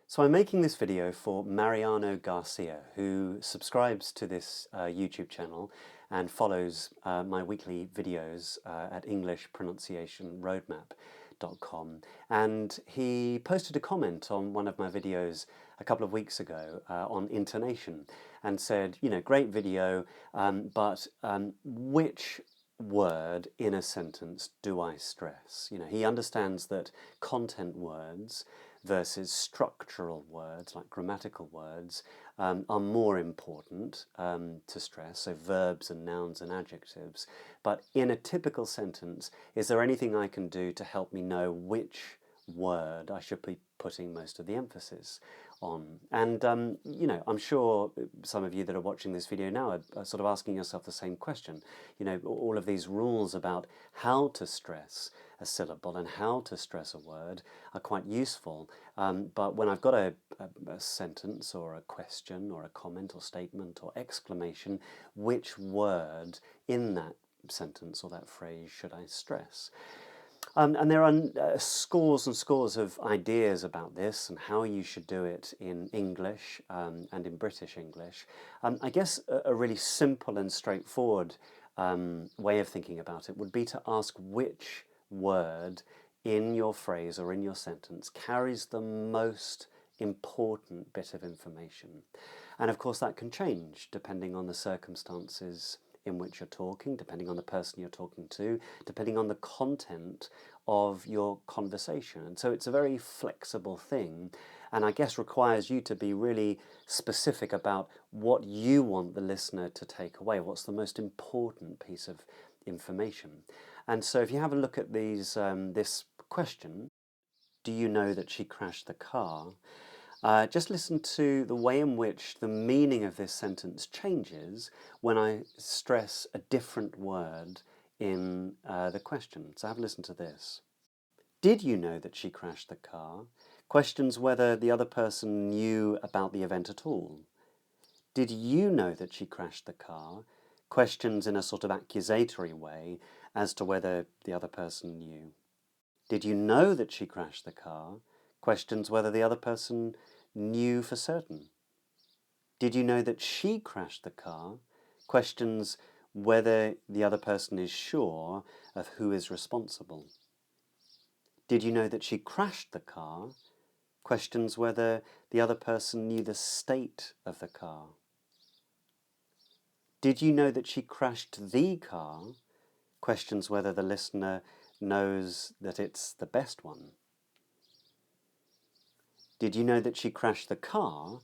So I'm making this video for Mariano Garcia, who subscribes to this YouTube channel and follows my weekly videos at EnglishPronunciationRoadmap.com. And he posted a comment on one of my videos a couple of weeks ago on intonation and said, you know, great video, but which word in a sentence do I stress? You know, he understands that content words versus structural words, like grammatical words, are more important to stress, so verbs and nouns and adjectives. But in a typical sentence, is there anything I can do to help me know which word I should be putting most of the emphasis on? And you know, I'm sure some of you that are watching this video now are sort of asking yourself the same question. You know, all of these rules about how to stress a syllable and how to stress a word are quite useful, but when I've got a sentence or a question or a comment or statement or exclamation, which word in that sentence or that phrase should I stress? And there are scores and scores of ideas about this and how you should do it in English and in British English. I guess a really simple and straightforward way of thinking about it would be to ask which word in your phrase or in your sentence carries the most important bit of information. And of course that can change depending on the circumstances in which you're talking, depending on the person you're talking to, depending on the content of your conversation. And so it's a very flexible thing, and I guess requires you to be really specific about what you want the listener to take away, what's the most important piece of information. And so if you have a look at these, this question, do you know that she crashed the car? Just listen to the way in which the meaning of this sentence changes when I stress a different word in the question. So have a listen to this. Did you know that she crashed the car? Questions whether the other person knew about the event at all. Did you know that she crashed the car? Questions in a sort of accusatory way as to whether the other person knew. Did you know that she crashed the car? Questions whether the other person knew for certain. Did you know that she crashed the car? Questions whether the other person is sure of who is responsible. Did you know that she crashed the car? Questions whether the other person knew the state of the car. Did you know that she crashed the car? Questions whether the listener knows that it's the best one. Did you know that she crashed the car?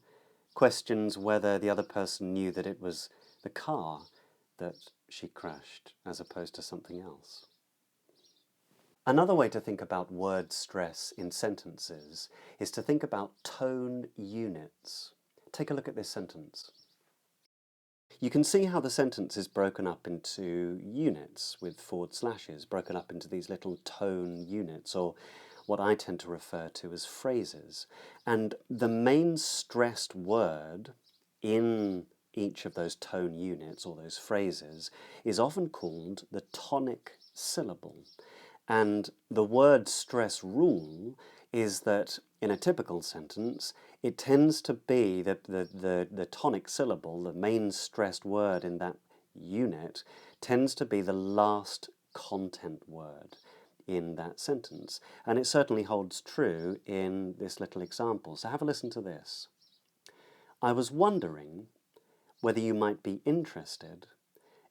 Questions whether the other person knew that it was the car that she crashed as opposed to something else. Another way to think about word stress in sentences is to think about tone units. Take a look at this sentence. You can see how the sentence is broken up into units with forward slashes, broken up into these little tone units, or what I tend to refer to as phrases. And the main stressed word in each of those tone units, or those phrases, is often called the tonic syllable. And the word stress rule is that in a typical sentence, it tends to be that the tonic syllable, the main stressed word in that unit, tends to be the last content word in that sentence. And it certainly holds true in this little example. So have a listen to this. I was wondering whether you might be interested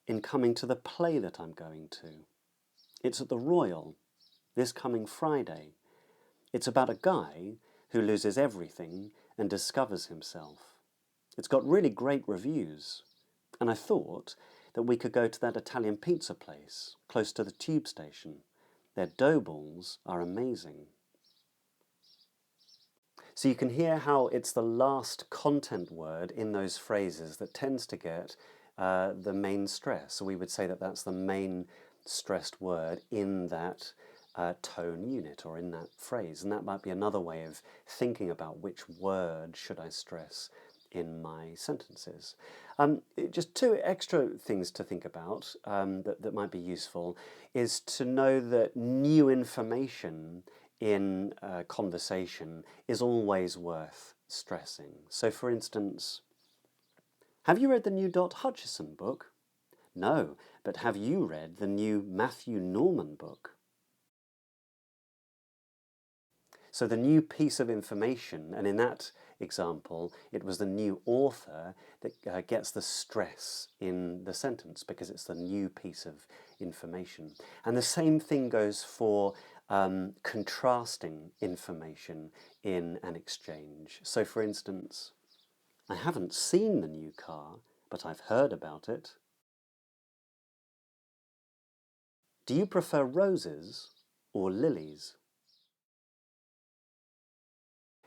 in coming to the play that I'm going to. It's at the Royal this coming Friday. It's about a guy who loses everything and discovers himself. It's got really great reviews, and I thought that we could go to that Italian pizza place close to the tube station. Their dough balls are amazing. So you can hear how it's the last content word in those phrases that tends to get the main stress. So we would say that that's the main stressed word in that tone unit or in that phrase. And that might be another way of thinking about which word should I stress in my sentences. Just two extra things to think about that might be useful is to know that new information in conversation is always worth stressing. So for instance, have you read the new Dot Hutchison book? No, but have you read the new Matthew Norman book? So the new piece of information, and in that example, it was the new author that gets the stress in the sentence because it's the new piece of information. And the same thing goes for contrasting information in an exchange. So for instance, I haven't seen the new car, but I've heard about it. Do you prefer roses or lilies?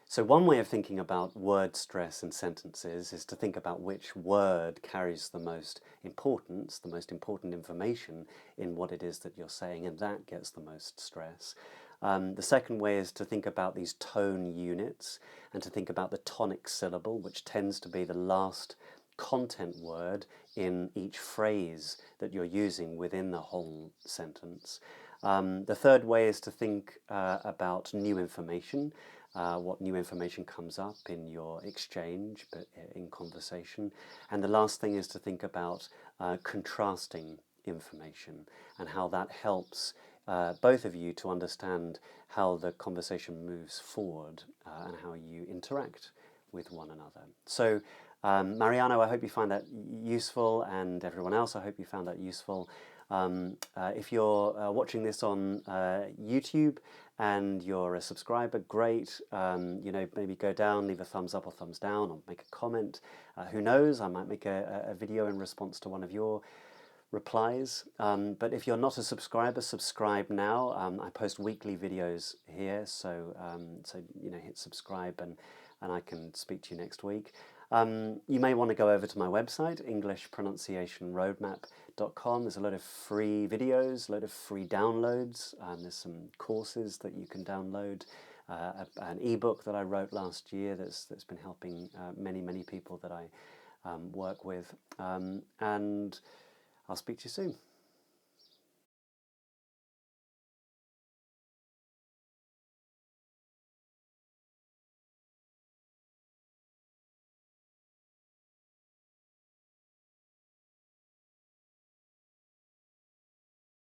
So one way of thinking about word stress in sentences is to think about which word carries the most importance, the most important information in what it is that you're saying, and that gets the most stress. The second way is to think about these tone units and to think about the tonic syllable, which tends to be the last content word in each phrase that you're using within the whole sentence. The third way is to think about new information, what new information comes up in your exchange, but in conversation. And the last thing is to think about contrasting information and how that helps both of you to understand how the conversation moves forward and how you interact with one another. So Mariano, I hope you find that useful, and everyone else, I hope you found that useful. If you're watching this on YouTube and you're a subscriber, great. Maybe go down, leave a thumbs up or thumbs down, or make a comment. Who knows, I might make a video in response to one of your replies. But if you're not a subscriber, subscribe now. I post weekly videos here, so hit subscribe, and I can speak to you next week. You may want to go over to my website, englishpronunciationroadmap.com. There's a load of free videos, a load of free downloads. There's some courses that you can download, an ebook that I wrote last year that's been helping many people that I work with. And I'll speak to you soon.